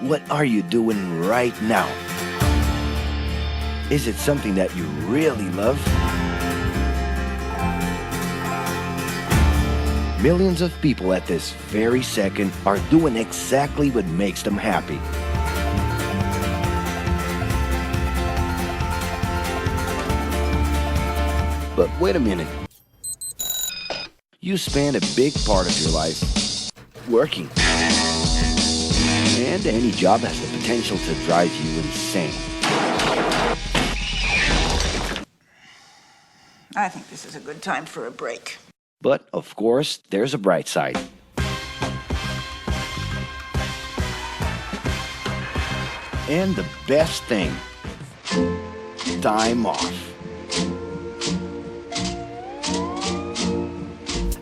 What are you doing right now? Is it something that you really love? Millions of people at this very second are doing exactly what makes them happy. But wait a minute. You spend a big part of your life working. And any job has the potential to drive you insane. I think this is a good time for a break. But, of course, there's a bright side. And the best thing, time off.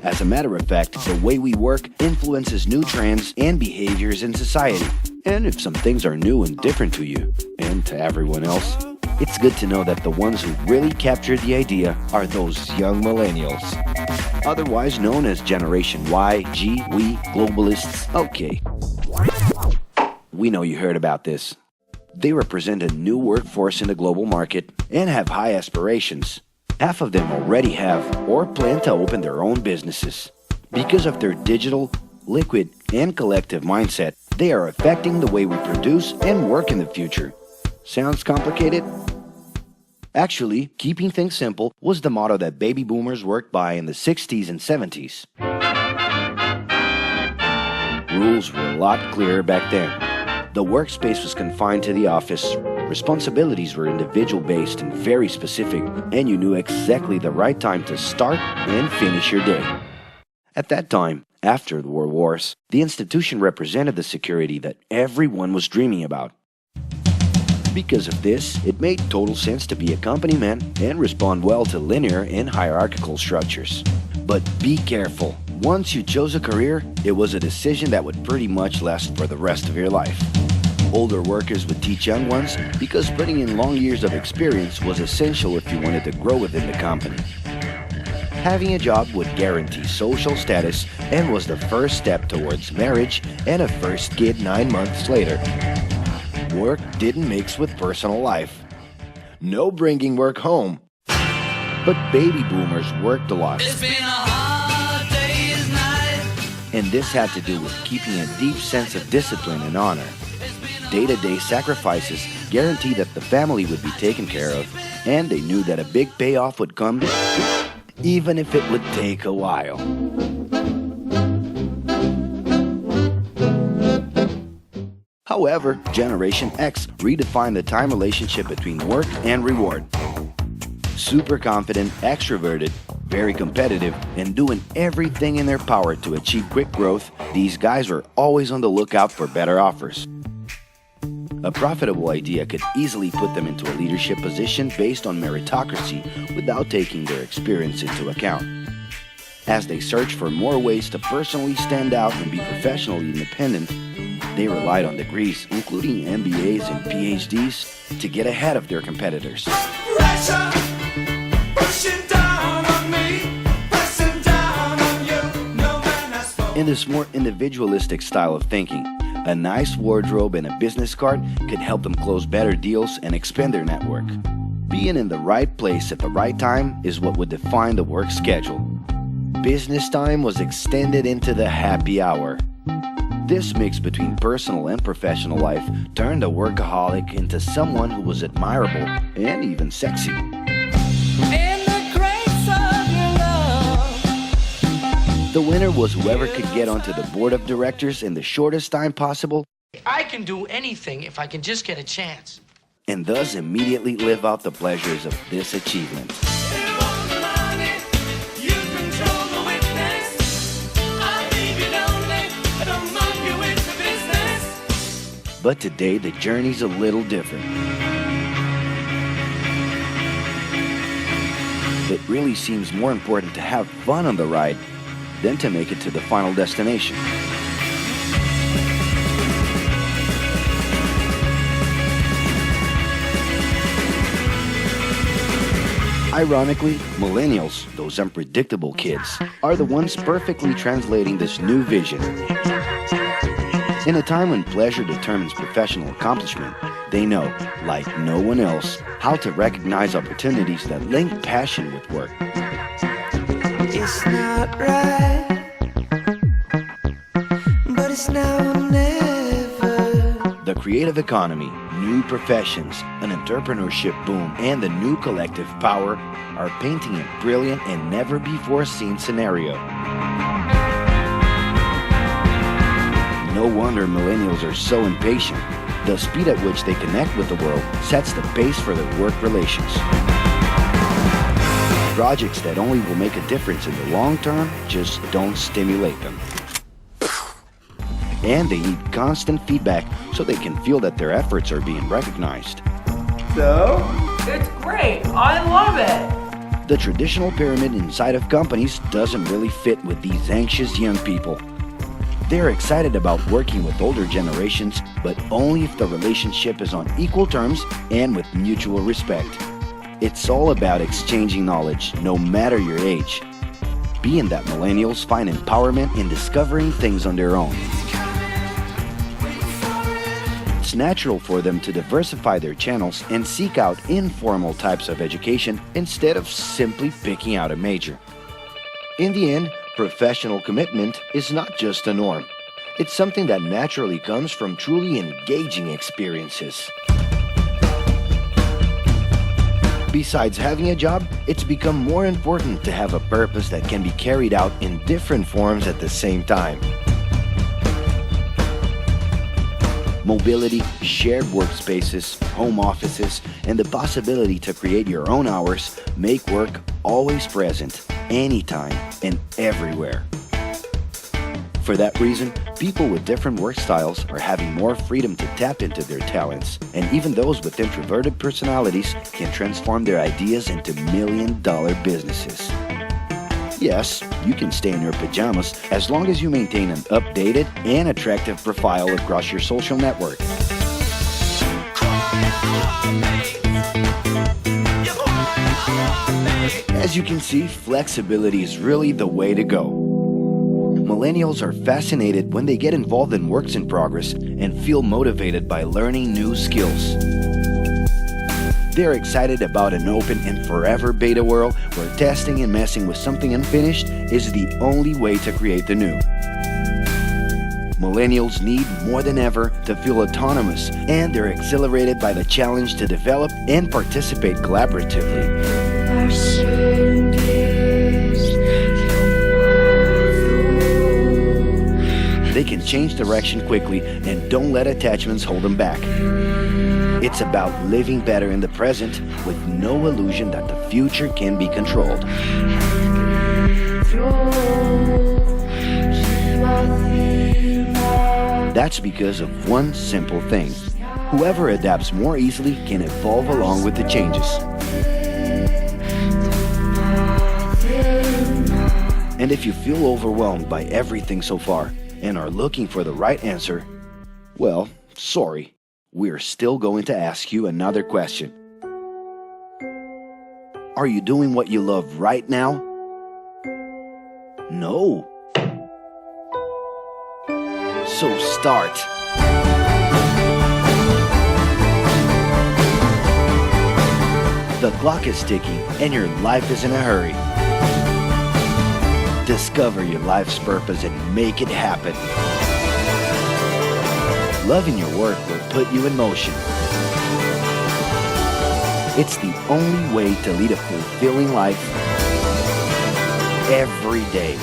As a matter of fact, the way we work influences new trends and behaviors in society. And if some things are new and different to you, and to everyone else, it's good to know that the ones who really captured the idea are those young millennials. Otherwise known as Generation Y, G, we, globalists. Okay. We know you heard about this. They represent a new workforce in the global market and have high aspirations. Half of them already have or plan to open their own businesses. Because of their digital, liquid, and collective mindset, they are affecting the way we produce and work in the future. Sounds complicated? Actually, keeping things simple was the motto that baby boomers worked by in the 60s and 70s. Rules were a lot clearer back then. The workspace was confined to the office, responsibilities were individual-based and very specific, and you knew exactly the right time to start and finish your day. At that time, after the World Wars, the institution represented the security that everyone was dreaming about. Because of this, it made total sense to be a company man and respond well to linear and hierarchical structures. But be careful. Once you chose a career, it was a decision that would pretty much last for the rest of your life. Older workers would teach young ones because putting in long years of experience was essential if you wanted to grow within the company. Having a job would guarantee social status and was the first step towards marriage and a first kid 9 months later. Work didn't mix with personal life. No bringing work home. But baby boomers worked a lot. It's been a hard day's night. And this had to do with keeping a deep sense of discipline and honor. Day-to-day sacrifices guaranteed that the family would be taken care of, and they knew that a big payoff would come, even if it would take a while. However, Generation X redefined the time relationship between work and reward. Super confident, extroverted, very competitive, and doing everything in their power to achieve quick growth, these guys were always on the lookout for better offers. A profitable idea could easily put them into a leadership position based on meritocracy without taking their experience into account. As they searched for more ways to personally stand out and be professionally independent, they relied on degrees, including MBAs and PhDs, to get ahead of their competitors. Pressure, pushing down on me, pressing down on you. No man has spoken. In this more individualistic style of thinking, a nice wardrobe and a business card could help them close better deals and expand their network. Being in the right place at the right time is what would define the work schedule. Business time was extended into the happy hour. This mix between personal and professional life turned a workaholic into someone who was admirable and even sexy. In the grace of your love. The winner was whoever could get onto the board of directors in the shortest time possible I can do anything if I can just get a chance. and thus immediately live out the pleasures of this achievement. But today, the journey's a little different. It really seems more important to have fun on the ride than to make it to the final destination. Ironically, millennials, those unpredictable kids, are the ones perfectly translating this new vision. In a time when pleasure determines professional accomplishment, they know, like no one else, how to recognize opportunities that link passion with work. It's not right, but it's now or never. The creative economy, new professions, an entrepreneurship boom, and the new collective power are painting a brilliant and never-before-seen scenario. No wonder millennials are so impatient. The speed at which they connect with the world sets the pace for their work relations. Projects that only will make a difference in the long term just don't stimulate them. And they need constant feedback so they can feel that their efforts are being recognized. So? It's great. I love it. The traditional pyramid inside of companies doesn't really fit with these anxious young people. They're excited about working with older generations, but only if the relationship is on equal terms and with mutual respect. It's all about exchanging knowledge, no matter your age. Being that millennials find empowerment in discovering things on their own. It's natural for them to diversify their channels and seek out informal types of education instead of simply picking out a major. In the end, professional commitment is not just a norm. It's something that naturally comes from truly engaging experiences. Besides having a job, it's become more important to have a purpose that can be carried out in different forms at the same time. Mobility, shared workspaces, home offices, and the possibility to create your own hours make work always present, anytime and everywhere. For that reason, people with different work styles are having more freedom to tap into their talents, and even those with introverted personalities can transform their ideas into million-dollar businesses. Yes, you can stay in your pajamas as long as you maintain an updated and attractive profile across your social network. As you can see, flexibility is really the way to go. Millennials are fascinated when they get involved in works in progress and feel motivated by learning new skills. They're excited about an open and forever beta world where testing and messing with something unfinished is the only way to create the new. Millennials need more than ever to feel autonomous, and they're exhilarated by the challenge to develop and participate collaboratively. They can change direction quickly and don't let attachments hold them back. It's about living better in the present with no illusion that the future can be controlled. That's because of one simple thing. Whoever adapts more easily can evolve along with the changes. And if you feel overwhelmed by everything so far and are looking for the right answer, well, sorry. We're still going to ask you another question. Are you doing what you love right now? No. So start. The clock is ticking and your life is in a hurry. Discover your life's purpose and make it happen. Loving your work will put you in motion. It's the only way to lead a fulfilling life every day.